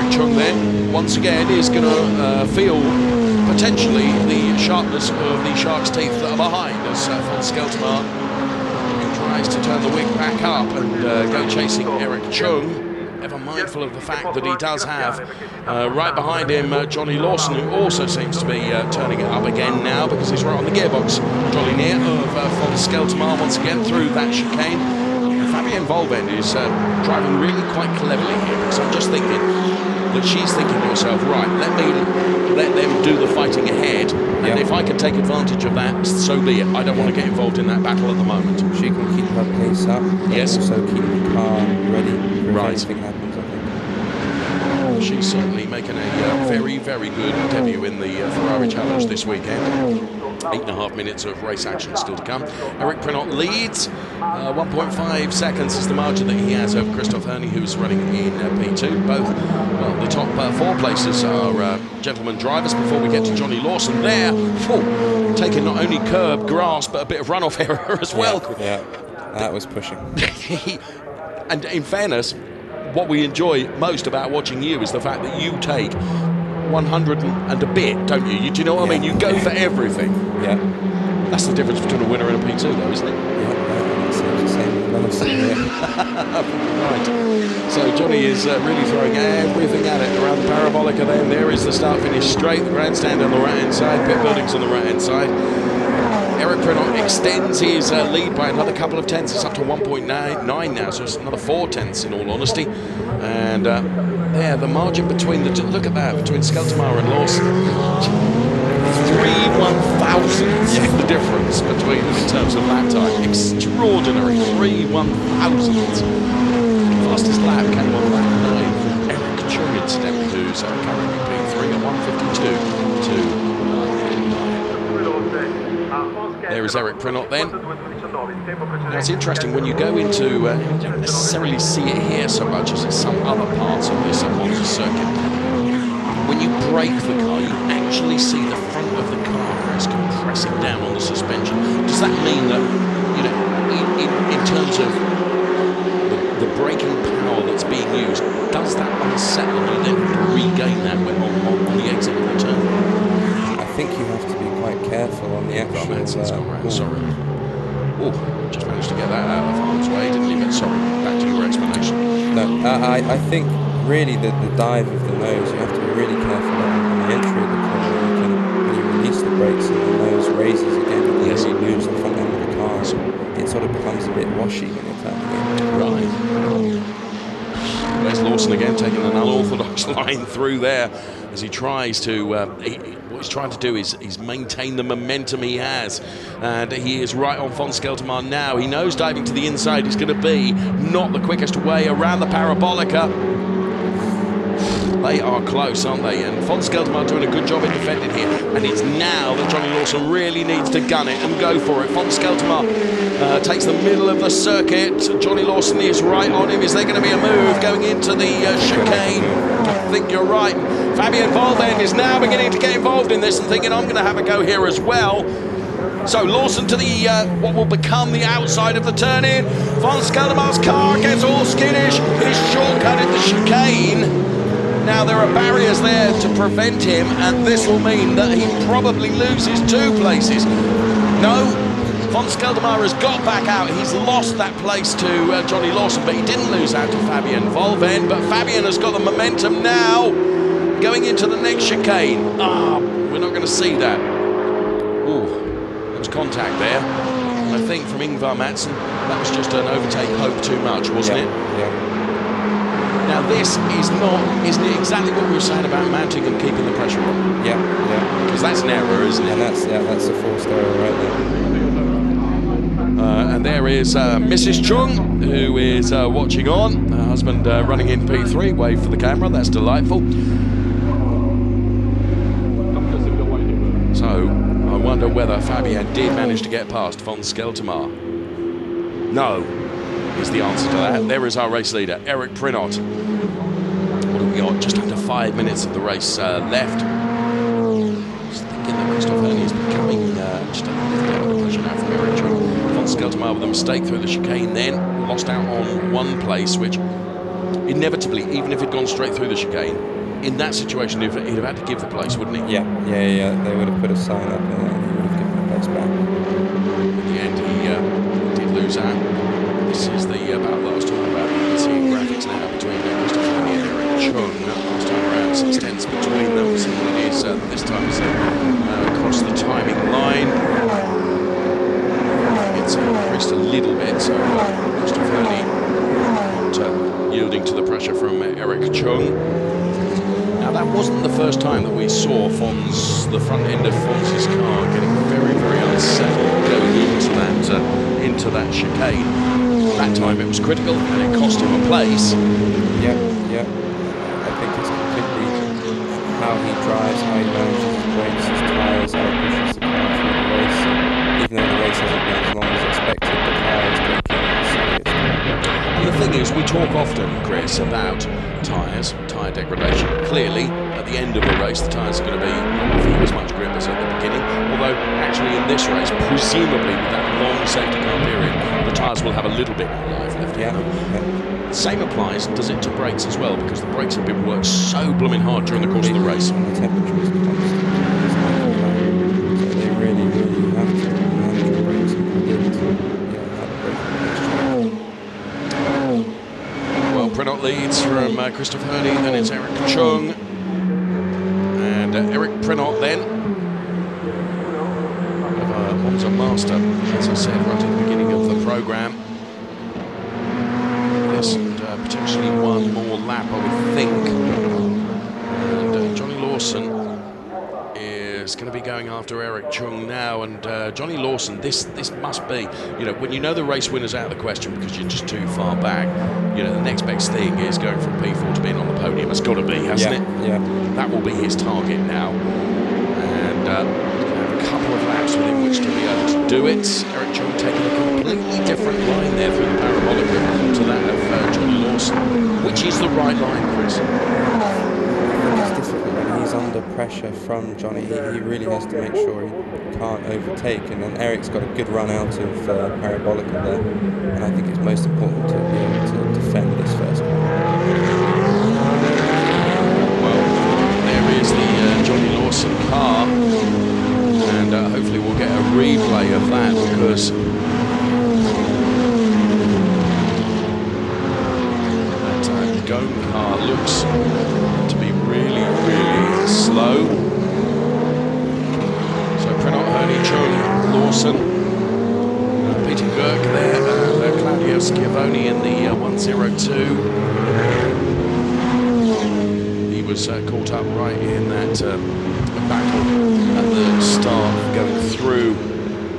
Chung then, once again, is going to feel potentially the sharpness of the shark's teeth that are behind as Fons Skelterman tries to turn the wick back up and go chasing Eric Chung, ever mindful of the fact that he does have right behind him Johnny Lawson, who also seems to be turning it up again now because he's right on the gearbox, jolly near of Fons Skelterman once again through that chicane. Fabien Volvend is driving really quite cleverly here, because I'm just thinking that she's thinking to herself, right, let them do the fighting ahead, and if I can take advantage of that, so be it. I don't want to get involved in that battle at the moment. She can keep her pace up, yes, also keep the car ready if anything happens, I think. She's certainly making a very, very good debut in the Ferrari Challenge this weekend. 8.5 minutes of race action still to come. Eric Prenot leads. 1.5 seconds is the margin that he has over Christoph Herney, who's running in P2. Both, well, the top 4 places are gentlemen drivers before we get to Johnny Lawson there. Taking not only curb, grass, but a bit of runoff error as well. Yeah, that was pushing. And in fairness, what we enjoy most about watching you is the fact that you take 100 and a bit, don't you? Do you know what I mean? You go for everything. Yeah. That's the difference between a winner and a P2, though, isn't it? Yeah, it's the same. Right. So Johnny is really throwing everything at it around the parabolica. Then there is the start-finish straight. The grandstand on the right-hand side. Pit buildings on the right-hand side. Eric Prenot extends his lead by another couple of tenths. It's up to 1.9 now, so it's another 4 tenths in all honesty. And there, the margin between the two, look at that, between Skeltermar and Lawson. 3/1000ths of the difference between them in terms of lap time. Extraordinary, 3/1000ths. Fastest lap came on lap 9 from Eric Chung, incidentally, who's currently P3 at 1:52 to. There is Eric Prenot then. Now it's interesting when you go into, you don't necessarily see it here so much as in some other parts of this Monza circuit. When you brake the car, you actually see the front of the car as compressing down on the suspension. Does that mean that, you know, in terms of the braking power that's being used, does that unsettle you then to regain that when on the exit of the turn? I think you have to be quite careful on the actual. Sorry. Oh, just managed to get that out of harm's way. Didn't leave it. Sorry. Back to your explanation. No, I think really the dive of the nose, you have to be really careful on the entry of the corner. When you release the brakes and the nose raises again, you lose the front end of the car. So it sort of becomes a bit washy when you're turning in. Right. There's Lawson again, taking an unorthodox line through there as he tries to. What he's trying to do is maintain the momentum he has, and he is right on von Skeltermar now. He knows diving to the inside is going to be not the quickest way around the parabolica. They are close, aren't they? And von Skeltermar doing a good job in defending here. And it's now that Johnny Lawson really needs to gun it and go for it. Von Skeltermar takes the middle of the circuit. Johnny Lawson is right on him. Is there going to be a move going into the chicane? I think you're right. Fabian Volven is now beginning to get involved in this and thinking, I'm going to have a go here as well. So Lawson to the what will become the outside of the turn-in. Von Skeltermar's car gets all skittish. He's shortcutted the chicane. Now there are barriers there to prevent him, and this will mean that he probably loses 2 places. No, von Skeltermar has got back out. He's lost that place to Johnny Lawson, but he didn't lose out to Fabian Volven. But Fabian has got the momentum now, going into the next chicane. We're not going to see that. Ooh, there was contact there. And I think from Ingvar Madsen, that was just an overtake hope too much, wasn't it? Yeah. Now this isn't it exactly what we were saying about mounting and keeping the pressure on? Yeah. Because that's an error, isn't it? And that's a forced error right there. And there is Mrs. Chung, who is watching on. Her husband running in P3, wave for the camera, that's delightful. So, I wonder whether Fabian did manage to get past von Skeltermar. No. Is the answer to that. There is our race leader, Eric Prenot. What have we got? Just under 5 minutes of the race left. Just thinking that Christoph Herney is becoming just a little bit under pressure now from Eric Chung. Von Skeltermar with a mistake through the chicane then. Lost out on 1 place, which inevitably, even if he'd gone straight through the chicane, in that situation he'd have had to give the place, wouldn't he? Yeah. They would have put a sign up and he would have given the place back. In the end, he did lose out. This is the battle that I was talking about. You can see in graphics now between Christoph Herney and Eric Chung. Last time around, 6 tenths between them. See what it is. This time it's across the timing line. It's increased a little bit, so Christoph Herney not yielding to the pressure from Eric Chung. Now that wasn't the first time that we saw the front end of Fonz's car getting very, very unsettled going into that chicane. That time it was critical and it cost him a place. Yeah. I think it's completely how he drives, how he manages his brakes, his tyres, how he pushes the car through the we talk often, Chris, about tyres, tyre degradation. Clearly, at the end of the race, the tyres are going to be not offering as much grip as at the beginning. Although, actually, in this race, presumably with that long safety car period, the tyres will have a little bit more life left in them. Same applies, does it, to brakes as well? Because the brakes have been worked so blooming hard during the course of the race. The temperature is constant. So they really, really have to manage the brakes and predict how the braking is. Well, Prenot leads from Christoph Herney, then it's Eric Chung. And Eric Prenot then, of Monza Master, as I said right at the beginning of the programme. This and potentially one more lap, I would think. And Johnny Lawson is going to be going after Eric Chung now. And Johnny Lawson, this must be, when you know the race winner's out of the question because you're just too far back, the next best thing is going from P4 to being on the podium. It's got to be, hasn't it? Yeah. That will be his target now. And a couple of laps within which to be able to do it. Eric Chung taking a completely different line there through the parabolic to that of Johnny Lawson. Which is the right line, Chris? It's difficult when he's under pressure from Johnny. He really has to make sure he can't overtake. And then Eric's got a good run out of parabolic there. And I think it's most important to be able to defend this first one. Is the Johnny Lawson car, and hopefully we'll get a replay of that, because that Gome car looks to be really, really slow. So Prenot, Herney, Chung, Lawson, Peter Gurk there, and Claudio Schiavone in the 102. Was caught up right in that battle at the start, going through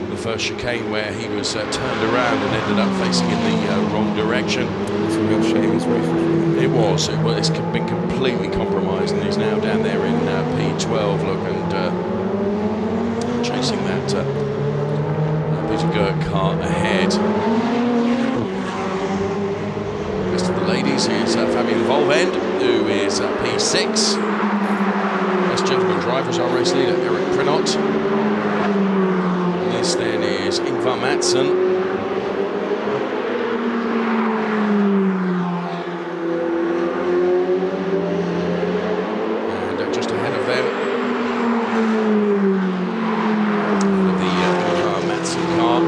the first chicane where he was turned around and ended up facing in the wrong direction. It's a real shame his race was. It was. It's been completely compromised, and he's now down there in P12, look, and chasing that Peter Gurk car ahead. Rest of the ladies is Fabian Volvend, who is P6. Best gentleman driver is our race leader, Eric Prenot. This then is Ingvar Madsen. And just ahead of them, the Ingvar Madsen car.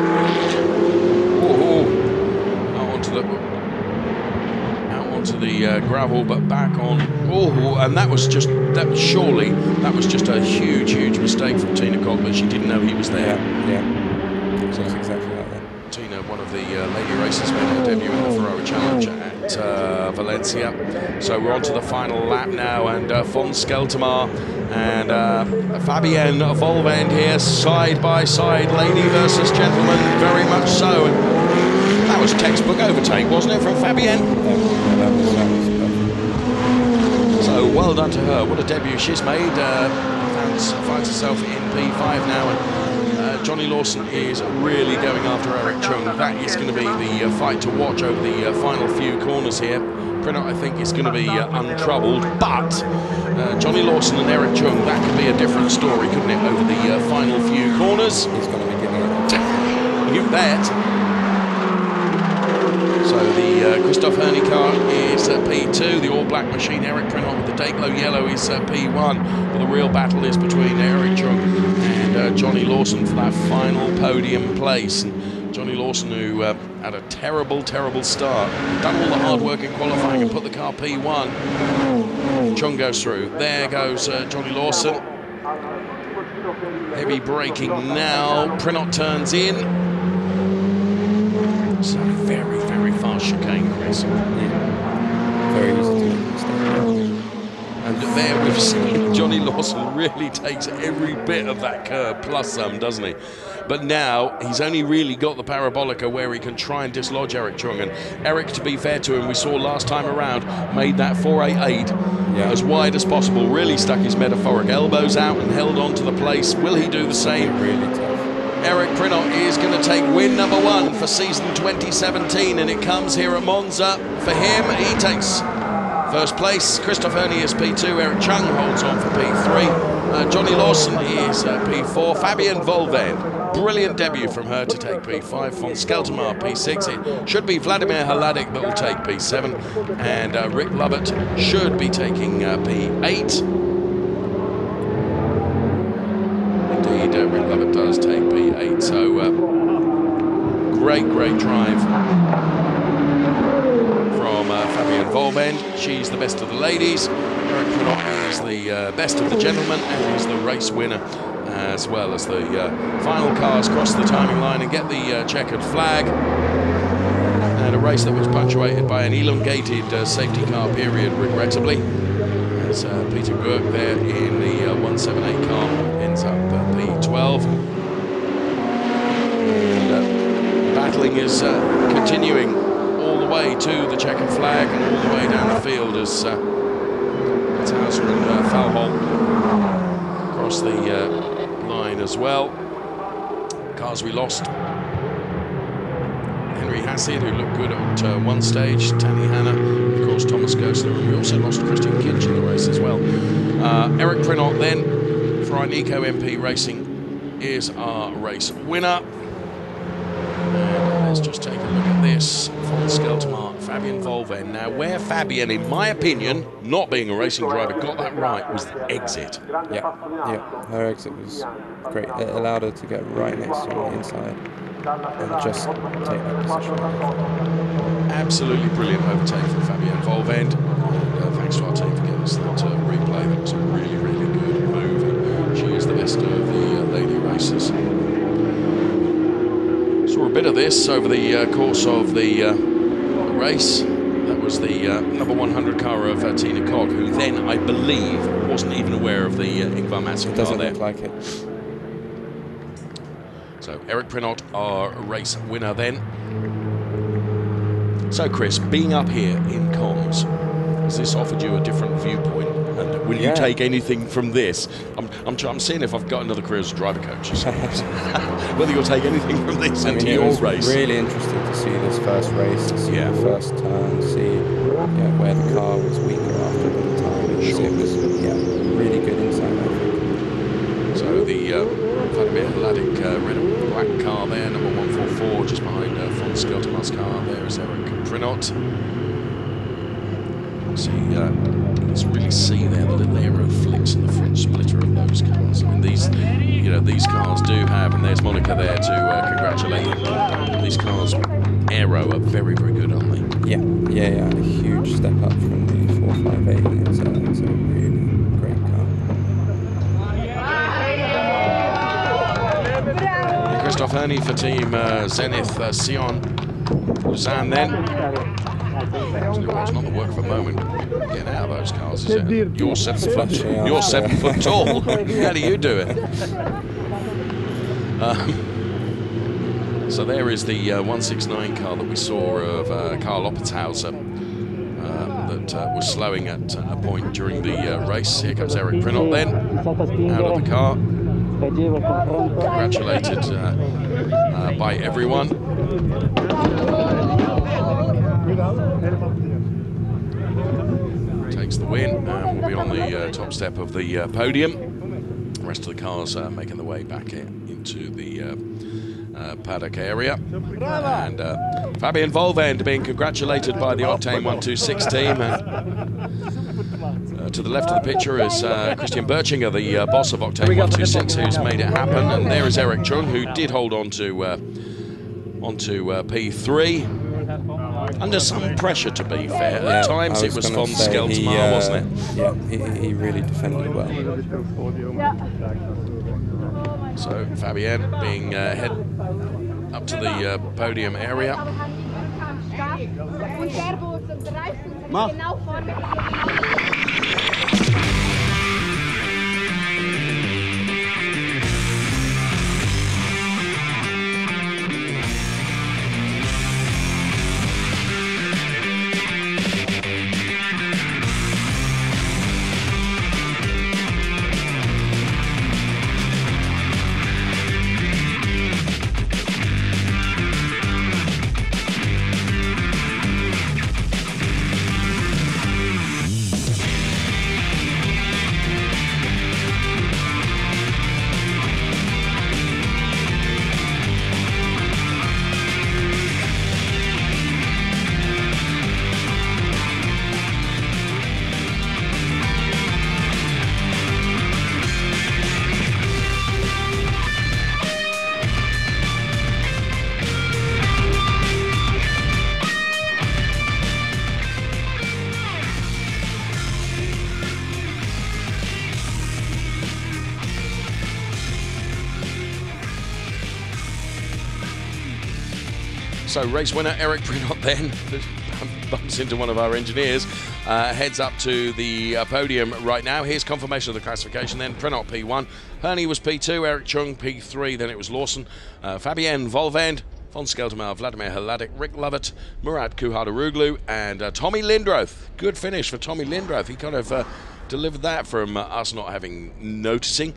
Onto the gravel, but back on. And that was just a huge mistake from Tina Coppa. She didn't know he was there. Yeah. It looks exactly like that. Tina, one of the lady racers, made her debut in the Ferrari Challenge at Valencia. So we're on to the final lap now, and von Skeltermar and Fabienne Volvend here, side by side, lady versus gentleman, very much so. And that was textbook overtake, wasn't it, from Fabienne? Yeah, that was perfect. So well done to her. What a debut she's made. Finds herself in P5 now, and Johnny Lawson is really going after Eric Chung. That is going to be the fight to watch over the final few corners here. Prenot, I think, is going to be untroubled, but Johnny Lawson and Eric Chung, that could be a different story, couldn't it, over the final few corners? He's going to be giving it. You bet. So the Christoph Herney car is P2, the all-black machine. Eric Prenot with the Dayglow yellow is P1. But the real battle is between Eric Chung and Johnny Lawson for that final podium place. And Johnny Lawson, who had a terrible start, done all the hard work in qualifying and put the car P1. Chung goes through. There goes Johnny Lawson. Heavy braking now. Prenot turns in. It's a very fast chicane, Chris. Yeah. Very easy to make a mistake. And there we've seen Johnny Lawson really takes every bit of that curve plus some, doesn't he? But now he's only really got the parabolica where he can try and dislodge Eric Chung. And Eric, to be fair to him, we saw last time around, made that 488 as wide as possible, really stuck his metaphoric elbows out and held on to the place. Will he do the same? Really tough. Eric Prinot is going to take win number 1 for season 2017, and it comes here at Monza. For him, he takes first place. Christoph Ernie is P2. Eric Chung holds on for P3. Johnny Lawson is P4. Fabienne Volvend, brilliant debut from her to take P5. Von Skeltermar P6. It should be Vladimir Haladik that will take P7. And Rick Lovett should be taking P8. Indeed, Rick Lovett does take P8. So great drive from Fabienne Volvend. She's the best of the ladies. Eric Prinot is the best of the gentlemen and is the race winner, as well as the final cars cross the timing line and get the checkered flag. And a race that was punctuated by an elongated safety car period, regrettably, as Peter Gurk there in the 178 car ends up P12. And battling is continuing all the way to the checkered flag and all the way down the field as Towser and Falhol cross the line as well. Cars we lost: Henry Hassid, who looked good at one stage, Tanny Hanna, of course Thomas Gosler, and we also lost Christian Kinch in the race as well. Eric Prinot then, for our Nico MP Racing, is our race winner. And let's just take a look at this. Von Skeltermar, Fabienne Volvend. Now, where Fabienne, in my opinion, not being a racing driver, got that right was the exit. Yeah, her exit was great. It allowed her to get right next to the inside and just take that position. Absolutely brilliant overtake from Fabienne Volvend. And thanks to our team for giving us that replay. That was a really good move. And she is the best of the lady racers. Saw a bit of this over the course of the race. That was the number 100 car of Tina Koch, who then, I believe, wasn't even aware of the Ingvar Madsen car there. Doesn't look like it. So Eric Prinot, our race winner then. So Chris, being up here in comms, has this offered you a different viewpoint? And will you take anything from this? I'm seeing if I've got another career as a driver coach or something. Whether you'll take anything from this into your race. Really interesting to see this first race, to see the first turn, see where the car was weaker after the time. It was really good insight, I think. So the Vladimir Haladik red and black car there, number 144, just behind Von Skeltermar's car. There is Eric Prinot. See, you can really see there the little aero flicks in the front splitter of those cars. I mean, these cars do have, and there's Monica there to congratulate them. These cars, aero, are very good, aren't they? Yeah, a huge step up from the 458. It's a really great car. And Christoph Ernie for team Zenith Sion Lausanne then. It's not the work of a moment getting out of those cars, is it? You're 7 foot. You're 7 foot tall. How do you do it? So there is the 169 car that we saw of Karl Opperthauser that was slowing at a point during the race. Here comes Eric Prinot then, out of the car. Congratulated by everyone. Takes the win and will be on the top step of the podium. The rest of the cars making their way back into the paddock area. And Fabienne Volvend being congratulated by the Octane 126 team. To the left of the picture is Christian Birchinger, the boss of Octane 126, who's made it happen. And there is Eric Chung, who did hold on to P3. Under some pressure, to be fair. At times it was Von Skeltermar, wasn't it? Yeah, he really defended well. So Fabienne being head up to the podium area. So race winner Eric Prinot then bumps into one of our engineers, heads up to the podium right now. Here's confirmation of the classification then. Prinot P1, Herney was P2, Eric Chung P3, then it was Lawson, Fabienne Volvend, Von Skeltermel, Vladimir Heladik, Rick Lovett, Murat Kuhadaroglu, and Tommy Lindroth. Good finish for Tommy Lindroth. He kind of delivered that from us not having noticing.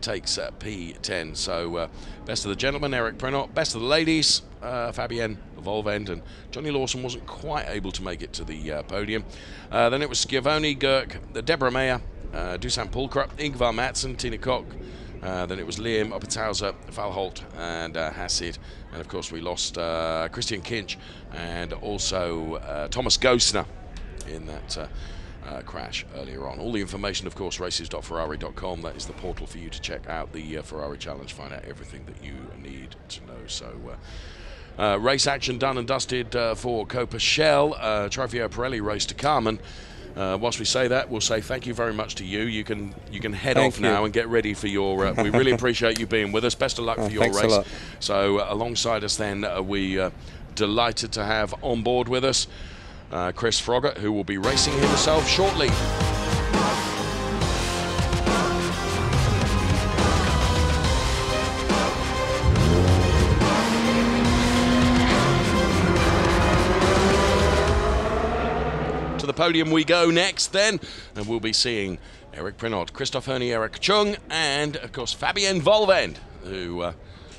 Takes P10. So best of the gentlemen, Eric Prinot. Best of the ladies, Fabienne Volvend, and Johnny Lawson wasn't quite able to make it to the podium. Then it was Schiavone, Girk, Deborah Mayer, Dusan Pulkrup, Ingvar Madsen, Tina Koch. Then it was Liam, Opperthauser, Valholt, and Hassid. And of course we lost Christian Kinch and also Thomas Gosner in that crash earlier on. All the information, of course, races.ferrari.com. That is the portal for you to check out the Ferrari Challenge, find out everything that you need to know. So race action done and dusted for Coppa Shell. Trofeo Pirelli race to come, and whilst we say that, we'll say thank you very much to you. You can head off now and get ready for your we really appreciate you being with us. Best of luck for your race. A lot. So alongside us then, we delighted to have on board with us Chris Froggatt, who will be racing himself shortly. To the podium we go next then, and we'll be seeing Eric Prinot, Christoph Herney, Eric Chung, and of course Fabienne Volvend, who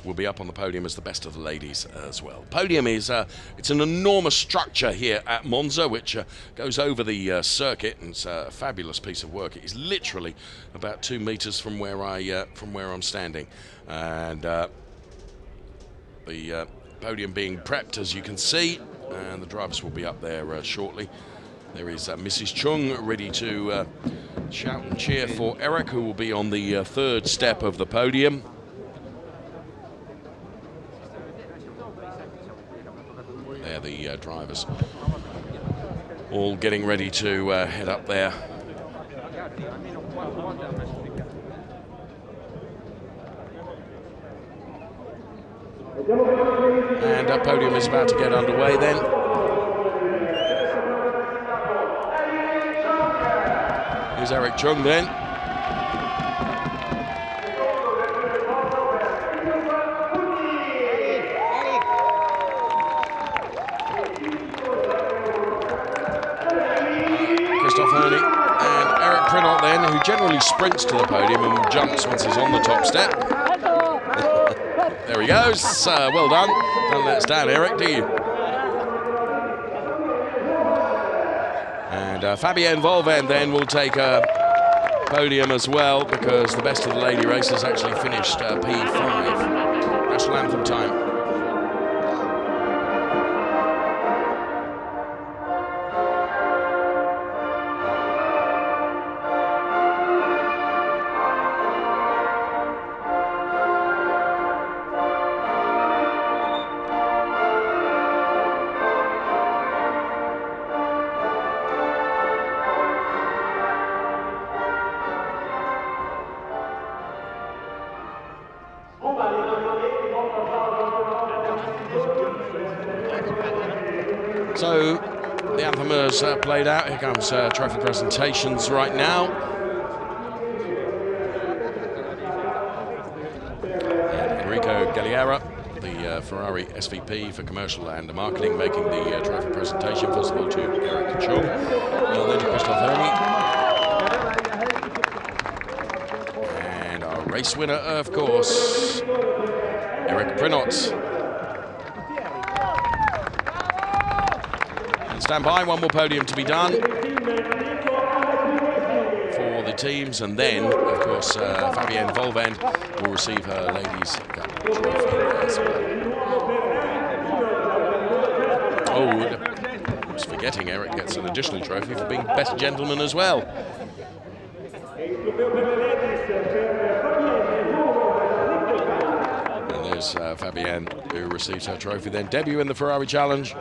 will be up on the podium as the best of the ladies as well. Podium is it's an enormous structure here at Monza, which goes over the circuit, and it's a fabulous piece of work. It is literally about 2 meters from where I'm standing, and the podium being prepped, as you can see, and the drivers will be up there shortly. There is Mrs. Chung ready to shout and cheer for Eric, who will be on the third step of the podium. There the drivers all getting ready to head up there. And our podium is about to get underway then. Here's Eric Chung then. Prinot then, who generally sprints to the podium and jumps once he's on the top step. There he goes. Well done. Don't let us down, Eric, do you? And Fabienne Volvend then will take a podium as well, because the best of the lady racers actually finished P5. National anthem time. So the anthem is played out. Here comes trophy presentations right now. And Enrico Galliera, the Ferrari SVP for commercial and marketing, making the trophy presentation. First of all to Eric Chung, then to Christoph Herney. And our race winner, of course, Eric Prinot. Stand by, one more podium to be done for the teams, and then, of course, Fabienne Volvend will receive her ladies' trophy as well. Oh, I was forgetting, Eric gets an additional trophy for being best gentleman as well. And there's Fabienne, who receives her trophy, then debut in the Ferrari Challenge,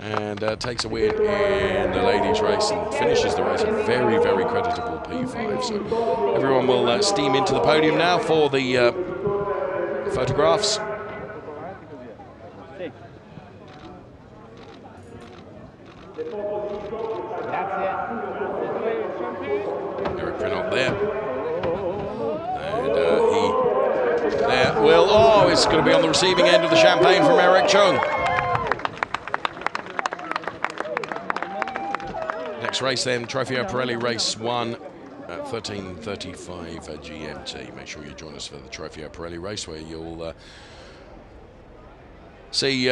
and takes a win in the ladies' race and finishes the race a very, very creditable P5. So everyone will steam into the podium now for the photographs. Eric Prenot there. And he there will, oh, it's going to be on the receiving end of the champagne from Eric Chung. Next race then, Trofeo Pirelli Race 1 at 13:35 GMT. Make sure you join us for the Trofeo Pirelli race where you'll see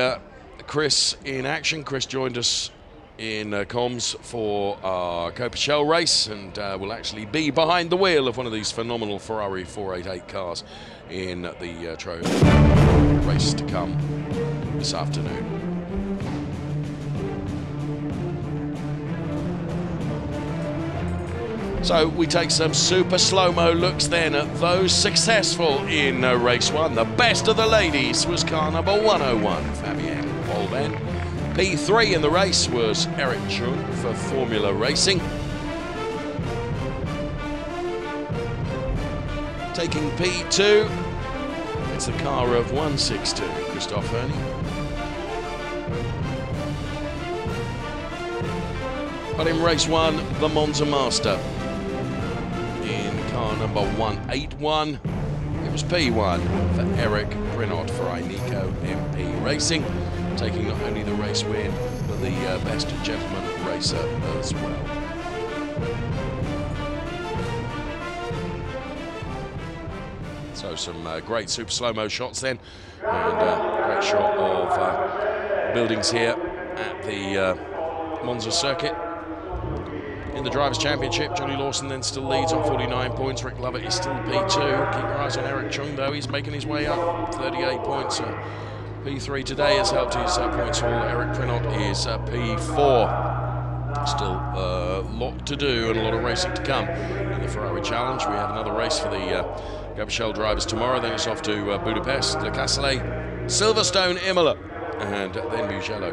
Chris in action. Chris joined us in comms for our Coppa Shell race and will actually be behind the wheel of one of these phenomenal Ferrari 488 cars in the race to come this afternoon. So we take some super slow-mo looks then at those successful in race 1. The best of the ladies was car number 101, Fabienne Volven. P3 in the race was Eric Chung for Formula Racing. Taking P2, it's the car of 162, Christoph Herney. But in race 1, the Monza Master. In car number 181, it was P1 for Eric Prenot for Ineco MP Racing, taking not only the race win, but the best gentleman racer as well. So some great super slow-mo shots then, and great shot of buildings here at the Monza circuit. In the Drivers' Championship, Johnny Lawson then still leads on 49 points. Rick Lovett is still P2. Keep your eyes on Eric Chung, though. He's making his way up, 38 points. P3 today has helped his points haul. Eric Prenot is P4. Still a lot to do and a lot of racing to come in the Ferrari Challenge. We have another race for the Coppa Shell drivers tomorrow. Then it's off to Budapest, Le Castellet, Silverstone, Imola, and then Mugello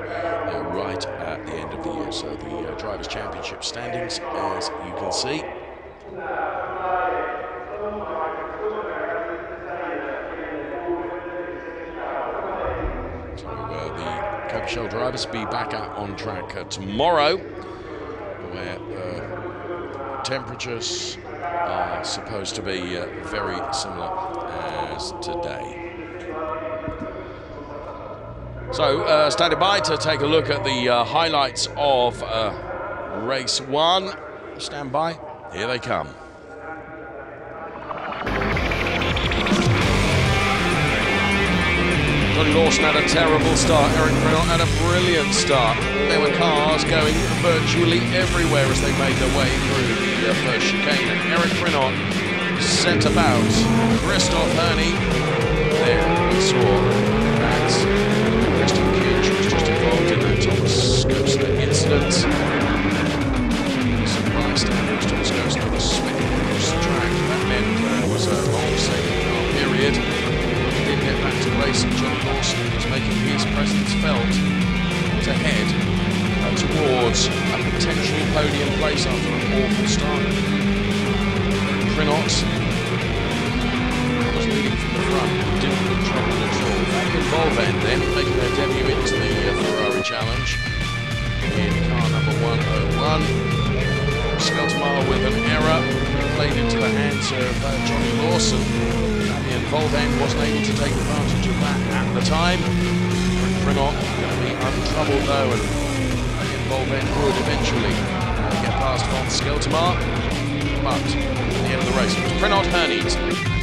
right at the end of the year. So the Drivers' Championship standings, as you can see. So the Coppa Shell drivers will be back out on track tomorrow, where temperatures are supposed to be very similar as today. So standing by to take a look at the highlights of race 1. Stand by, here they come. Johnny Lawson had a terrible start. Eric Prenot had a brilliant start. There were cars going virtually everywhere as they made their way through the first chicane. And Eric Prenot sent about Christoph Herney. There we saw that Christian Kinch was just involved in that Thomas Scoster incident. Surprised to have Thomas Scoster on the Smith across the track. That meant there was a long safety car period. He did get back to racing. Johnny Lawson was making his presence felt to head towards a potential podium place after an awful start. Prenot was leading from the front, didn't look troubled at all. Fabienne Volven then making their debut into the Ferrari Challenge in car number 101. Skeltermar with an error played into the hands of Johnny Lawson. Fabienne Volven wasn't able to take advantage of that at the time. Prenot going to be untroubled though, and Fabienne Volven would eventually get past von Skeltermar. But at the end of the race, it was Prenot Herney,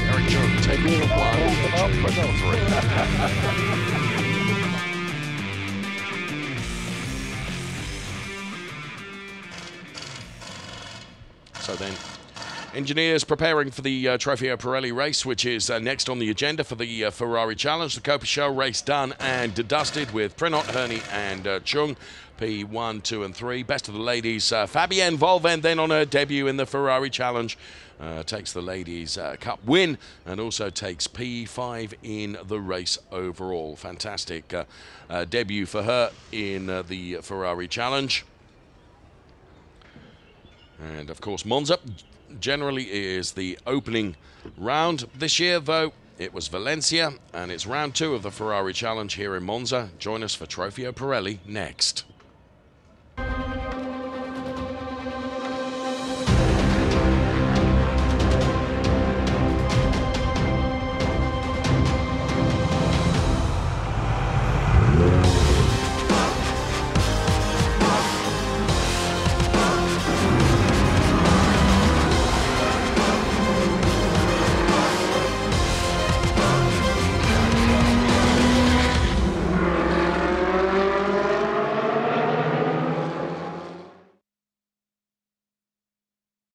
Eric Chung taking the 1, Chung 3. So then, engineers preparing for the Trofeo Pirelli race, which is next on the agenda for the Ferrari Challenge. The Coppa Shell race done and dusted with Prenot, Herney and Chung, P1, 2 and 3. Best of the ladies, Fabienne Volven then on her debut in the Ferrari Challenge. Takes the ladies cup win and also takes P5 in the race overall. Fantastic debut for her in the Ferrari Challenge. And of course Monza generally is the opening round. This year though it was Valencia, and it's round 2 of the Ferrari Challenge here in Monza. Join us for Trofeo Pirelli next.